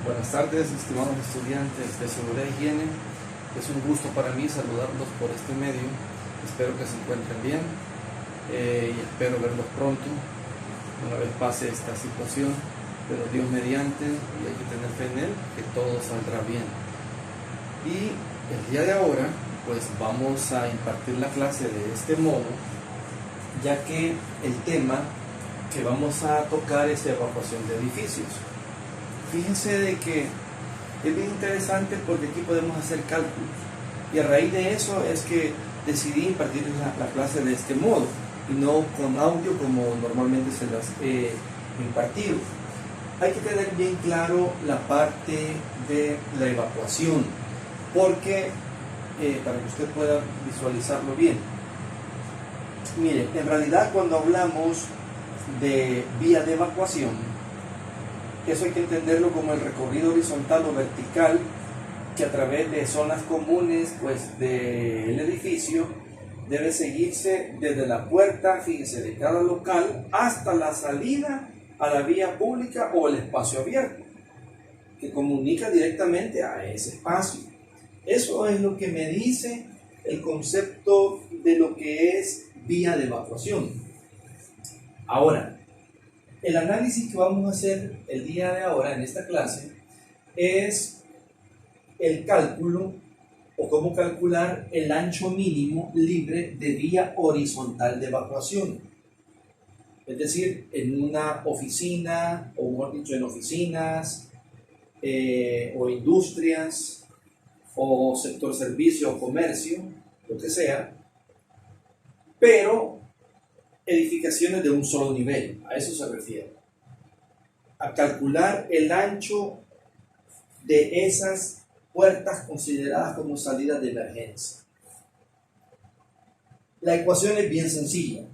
Buenas tardes, estimados estudiantes de Seguridad e Higiene. Es un gusto para mí saludarlos por este medio. Espero que se encuentren bien y espero verlos pronto, una vez pase esta situación. Pero Dios mediante, y hay que tener fe en Él, que todo saldrá bien. Y el día de ahora, pues vamos a impartir la clase de este modo, ya que el tema que vamos a tocar es evacuación de edificios. Fíjense de que es bien interesante porque aquí podemos hacer cálculos, y a raíz de eso es que decidí impartir la clase de este modo y no con audio como normalmente se las he impartido. Hay que tener bien claro la parte de la evacuación, porque para que usted pueda visualizarlo bien. Mire, en realidad cuando hablamos de vía de evacuación, eso hay que entenderlo como el recorrido horizontal o vertical que a través de zonas comunes pues del edificio debe seguirse desde la puerta, fíjense, de cada local hasta la salida a la vía pública o el espacio abierto que comunica directamente a ese espacio. Eso es lo que me dice el concepto de lo que es vía de evacuación. Ahora, el análisis que vamos a hacer el día de ahora en esta clase es el cálculo o cómo calcular el ancho mínimo libre de vía horizontal de evacuación. Es decir, en una oficina, o mejor dicho, en oficinas, o industrias, o sector servicio o comercio, lo que sea, pero edificaciones de un solo nivel, a eso se refiere. A calcular el ancho de esas puertas consideradas como salidas de emergencia. La ecuación es bien sencilla.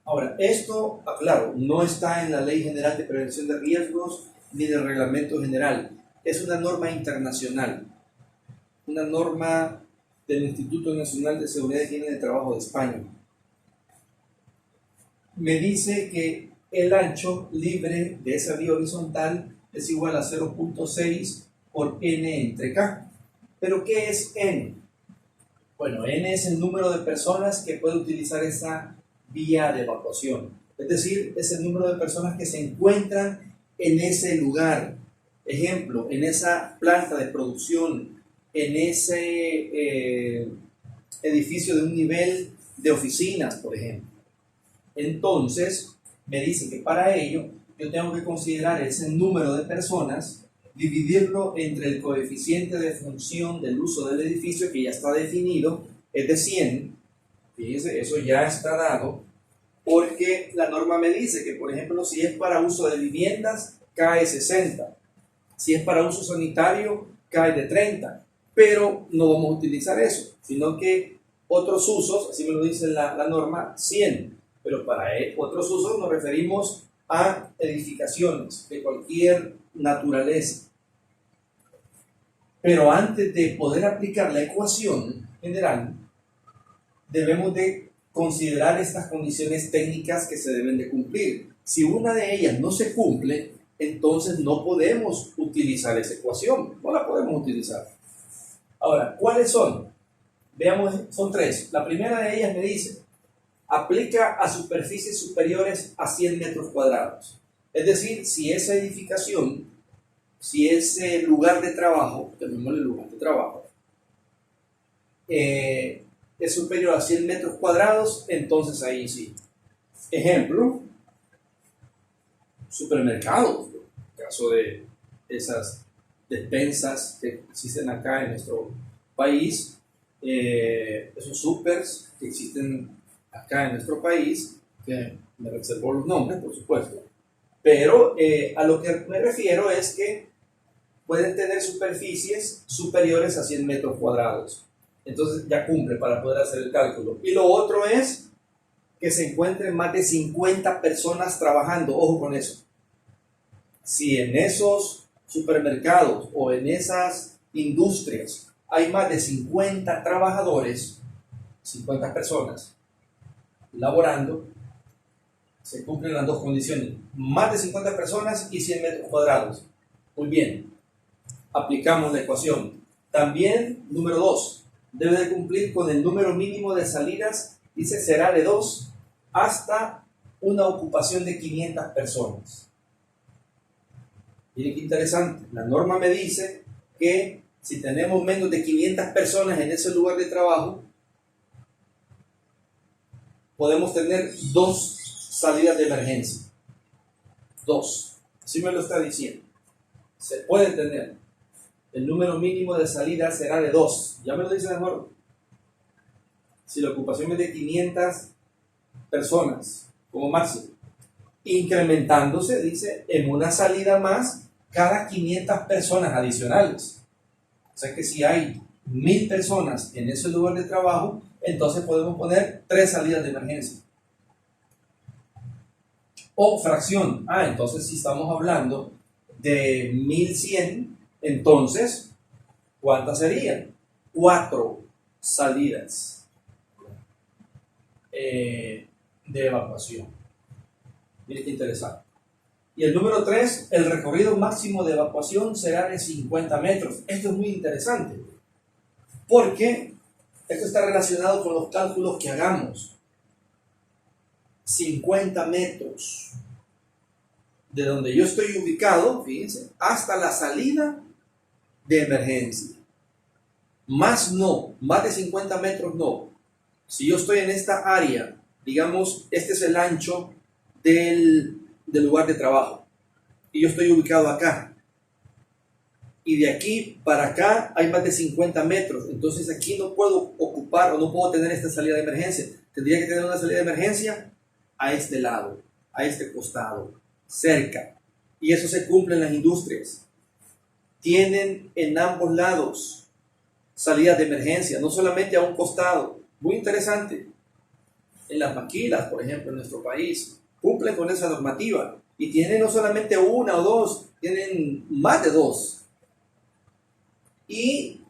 Ahora, esto, aclaro, no está en la Ley General de Prevención de Riesgos ni del Reglamento General. Es una norma internacional, una norma del Instituto Nacional de Seguridad y Higiene de Trabajo de España. Me dice que el ancho libre de esa vía horizontal es igual a 0.6 por n entre k. ¿Pero qué es n? Bueno, n es el número de personas que puede utilizar esa vía de evacuación. Es decir, es el número de personas que se encuentran en ese lugar. Ejemplo, en esa planta de producción, en ese edificio de un nivel de oficinas, por ejemplo. Entonces, me dice que para ello yo tengo que considerar ese número de personas, dividirlo entre el coeficiente de función del uso del edificio, que ya está definido, es de 100. Fíjense, eso ya está dado, porque la norma me dice que, por ejemplo, si es para uso de viviendas, cae 60. Si es para uso sanitario, cae de 30. Pero no vamos a utilizar eso, sino que otros usos, así me lo dice la norma, 100. Pero para otros usos nos referimos a edificaciones de cualquier naturaleza. Pero antes de poder aplicar la ecuación general, debemos de considerar estas condiciones técnicas que se deben de cumplir. Si una de ellas no se cumple, entonces no podemos utilizar esa ecuación, no la podemos utilizar. Ahora, ¿cuáles son? Veamos, son tres. La primera de ellas me dice, aplica a superficies superiores a 100 metros cuadrados. Es decir, si esa edificación, si ese lugar de trabajo, llamémosle lugar de trabajo, es superior a 100 metros cuadrados, entonces ahí sí. Ejemplo, supermercados, en el caso de esas despensas que existen acá en nuestro país, esos supers que existen acá en nuestro país, que me reservo los nombres, por supuesto, pero a lo que me refiero es que pueden tener superficies superiores a 100 metros cuadrados. Entonces ya cumple para poder hacer el cálculo. Y lo otro es que se encuentren más de 50 personas trabajando. Ojo con eso. Si en esos supermercados o en esas industrias hay más de 50 trabajadores, 50 personas laborando, se cumplen las dos condiciones: más de 50 personas y 100 metros cuadrados. Muy bien, aplicamos la ecuación. También, número 2, debe de cumplir con el número mínimo de salidas, dice será de 2 hasta una ocupación de 500 personas. Miren qué interesante, la norma me dice que si tenemos menos de 500 personas en ese lugar de trabajo, podemos tener 2 salidas de emergencia. 2, así me lo está diciendo. Se puede tener. El número mínimo de salida será de 2. Ya me lo dice mejor. Si la ocupación es de 500 personas como máximo, incrementándose, dice, en una salida más cada 500 personas adicionales. O sea que si hay 1000 personas en ese lugar de trabajo, entonces podemos poner 3 salidas de emergencia. O fracción. Entonces si estamos hablando de 1100, entonces, ¿cuántas serían? 4 salidas de evacuación. Miren qué interesante. Y el número 3, el recorrido máximo de evacuación será de 50 metros. Esto es muy interesante, porque esto está relacionado con los cálculos que hagamos. 50 metros de donde yo estoy ubicado, fíjense, hasta la salida de emergencia. Más no, más de 50 metros no. Si yo estoy en esta área, digamos, este es el ancho del lugar de trabajo y yo estoy ubicado acá, y de aquí para acá hay más de 50 metros, entonces aquí no puedo ocupar o no puedo tener esta salida de emergencia. Tendría que tener una salida de emergencia a este lado, a este costado, cerca. Y eso se cumple en las industrias. Tienen en ambos lados salidas de emergencia, no solamente a un costado. Muy interesante. En las maquilas, por ejemplo, en nuestro país, cumplen con esa normativa y tienen no solamente una o dos, tienen más de 2. Y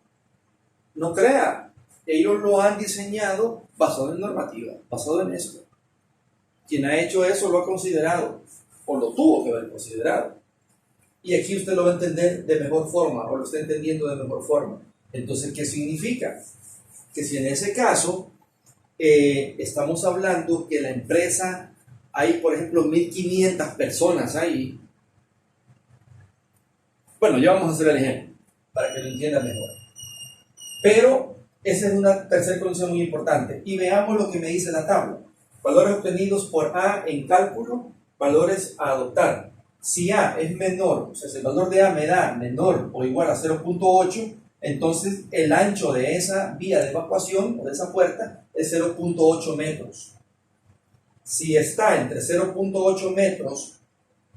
no crea, ellos lo han diseñado basado en normativa, basado en eso. Quien ha hecho eso lo ha considerado, o lo tuvo que haber considerado. Y aquí usted lo va a entender de mejor forma, o lo está entendiendo de mejor forma. Entonces, ¿qué significa? Que si en ese caso estamos hablando que la empresa, hay por ejemplo 1500 personas ahí. Bueno, ya vamos a hacer el ejemplo para que lo entienda mejor. Pero esa es una tercera condición muy importante. Y veamos lo que me dice la tabla. Valores obtenidos por A en cálculo, valores a adoptar. Si A es menor, o sea, si el valor de A me da menor o igual a 0.8, entonces el ancho de esa vía de evacuación o de esa puerta es 0.8 metros. Si está entre 0.8 metros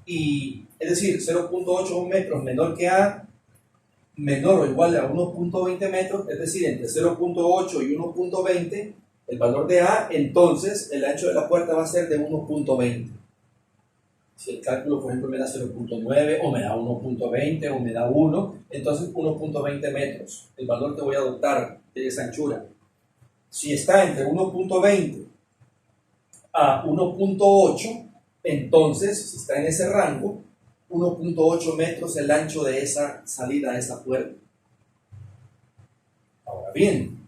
y, es decir, 0.8 metros menor que A, menor o igual a 1.20 metros, es decir, entre 0.8 y 1.20, el valor de A, entonces el ancho de la puerta va a ser de 1.20. Si el cálculo, por ejemplo, me da 0.9 o me da 1.20 o me da 1, entonces 1.20 metros. El valor que voy a adoptar de esa anchura. Si está entre 1.20 a 1.8, entonces, si está en ese rango, 1.8 metros el ancho de esa salida, de esa puerta. Ahora bien,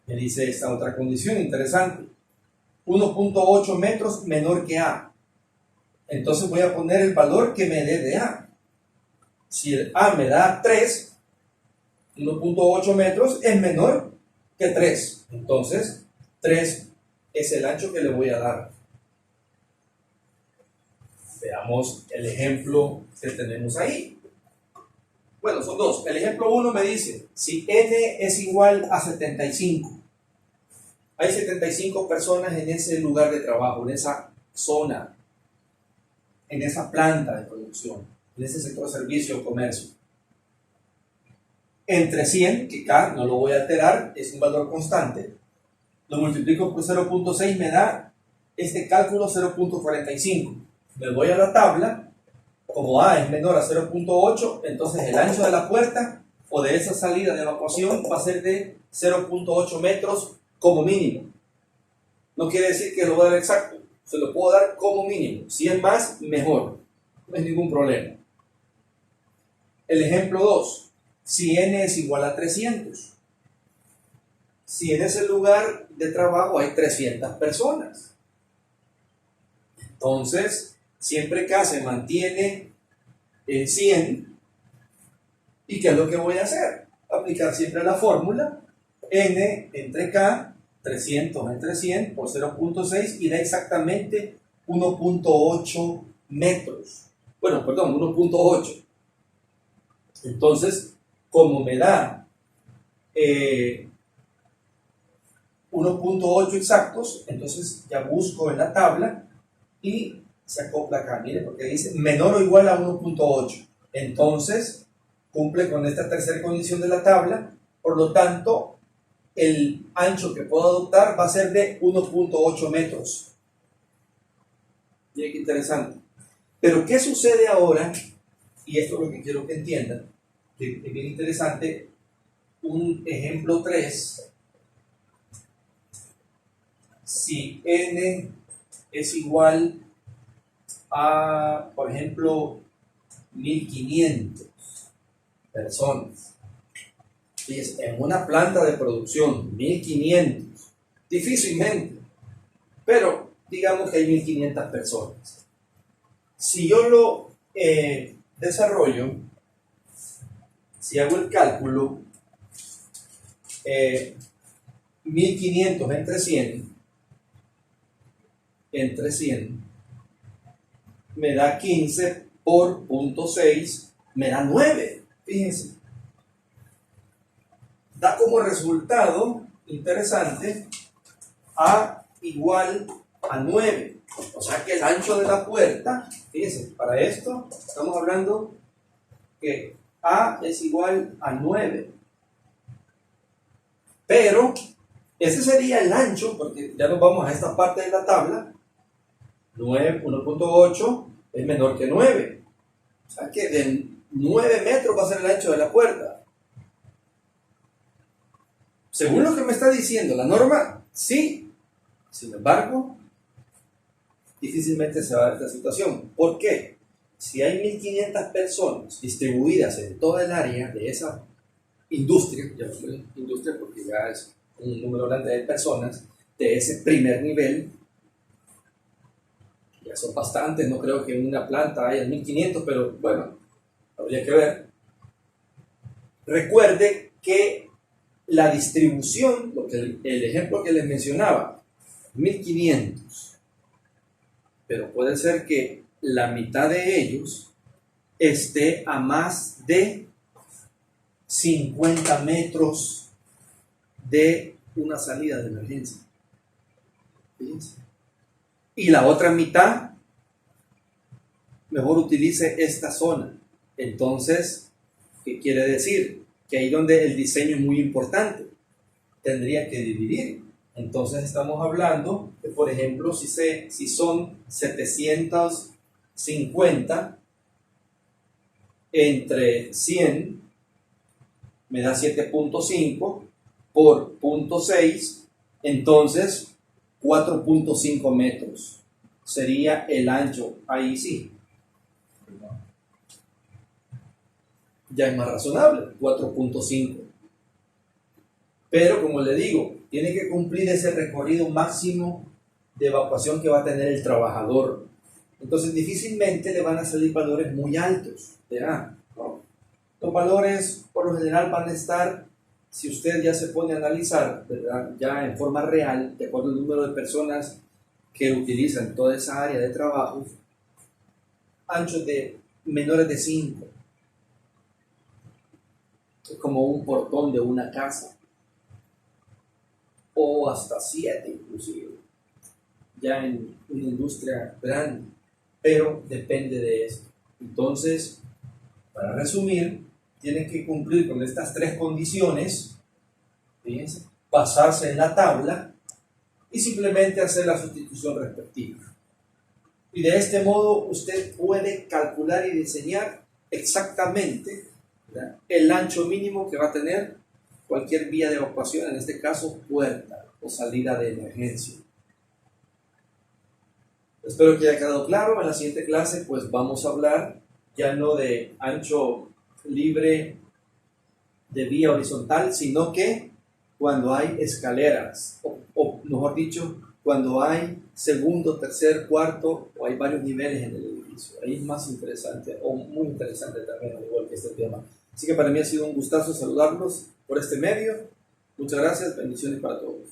me dice esta otra condición interesante. 1.8 metros menor que A. Entonces voy a poner el valor que me dé de A. Si el A me da 3, 1.8 metros es menor que 3. Entonces, 3 es el ancho que le voy a dar. Veamos el ejemplo que tenemos ahí. Bueno, son dos. El ejemplo 1 me dice, si N es igual a 75, hay 75 personas en ese lugar de trabajo, en esa zona, en esa planta de producción, en ese sector de servicio o comercio. Entre 100, que acá no lo voy a alterar, es un valor constante, lo multiplico por 0.6 me da este cálculo 0.45. Me voy a la tabla, como A es menor a 0.8, entonces el ancho de la puerta o de esa salida de evacuación va a ser de 0.8 metros como mínimo. No quiere decir que lo voy a dar exacto, se lo puedo dar como mínimo. Si es más, mejor, no hay ningún problema. El ejemplo 2, si n es igual a 300. Si en ese lugar de trabajo hay 300 personas. Entonces, siempre K se mantiene en 100. ¿Y qué es lo que voy a hacer? Aplicar siempre la fórmula n entre K, 300 entre 100 por 0.6 y da exactamente 1.8 metros. Bueno, perdón, 1.8. Entonces, como me da 1.8 exactos, entonces ya busco en la tabla y se acopla acá, mire, porque dice menor o igual a 1.8. Entonces, cumple con esta tercera condición de la tabla, por lo tanto, el ancho que puedo adoptar va a ser de 1.8 metros. Miren qué interesante. Pero, ¿qué sucede ahora? Y esto es lo que quiero que entiendan, que es bien interesante. Un ejemplo 3. Si n es igual a, por ejemplo, 1500 personas. Fíjense, en una planta de producción, 1500, difícilmente, pero digamos que hay 1500 personas. Si yo lo desarrollo, si hago el cálculo, 1500 entre 100, me da 15 por 0.6, me da 9. Fíjense. Da como resultado, interesante, A igual a 9. O sea que el ancho de la puerta, fíjense, para esto estamos hablando que A es igual a 9. Pero ese sería el ancho, porque ya nos vamos a esta parte de la tabla. 1.8 es menor que 9. O sea que de 9 metros va a ser el ancho de la puerta. Según lo que me está diciendo la norma, sí. Sin embargo, difícilmente se va a dar esta situación. ¿Por qué? Si hay 1500 personas distribuidas en toda el área de esa industria, ya no es industria porque ya es un número grande de personas, de ese primer nivel, ya son bastantes, no creo que en una planta haya 1500, pero bueno, habría que ver. Recuerde que la distribución, porque el ejemplo que les mencionaba, 1500, pero puede ser que la mitad de ellos esté a más de 50 metros de una salida de emergencia. Fíjense. Y la otra mitad, mejor utilice esta zona. Entonces, ¿qué quiere decir? Que ahí donde el diseño es muy importante, tendría que dividir. Entonces estamos hablando de, por ejemplo, si son 750 entre 100, me da 7.5 por 0.6, entonces 4.5 metros sería el ancho. Ahí sí, ya es más razonable, 4.5. Pero como le digo, tiene que cumplir ese recorrido máximo de evacuación que va a tener el trabajador. Entonces difícilmente le van a salir valores muy altos de A, ¿no? Los valores por lo general van a estar, si usted ya se pone a analizar, ¿verdad?, ya en forma real, de acuerdo al número de personas que utilizan toda esa área de trabajo, anchos de menores de 5. Es como un portón de una casa. O hasta 7 inclusive, ya en una industria grande, pero depende de esto. Entonces, para resumir, tienen que cumplir con estas 3 condiciones, fíjense, basarse en la tabla y simplemente hacer la sustitución respectiva. Y de este modo usted puede calcular y diseñar exactamente, ¿verdad?, el ancho mínimo que va a tener cualquier vía de evacuación, en este caso puerta o salida de emergencia. Espero que haya quedado claro. En la siguiente clase pues vamos a hablar ya no de ancho libre de vía horizontal, sino que cuando hay escaleras, o mejor dicho, cuando hay segundo, tercer, cuarto, o hay varios niveles en el edificio. Ahí es más interesante, o muy interesante también, al igual que este tema. Así que para mí ha sido un gustazo saludarlos por este medio. Muchas gracias, bendiciones para todos.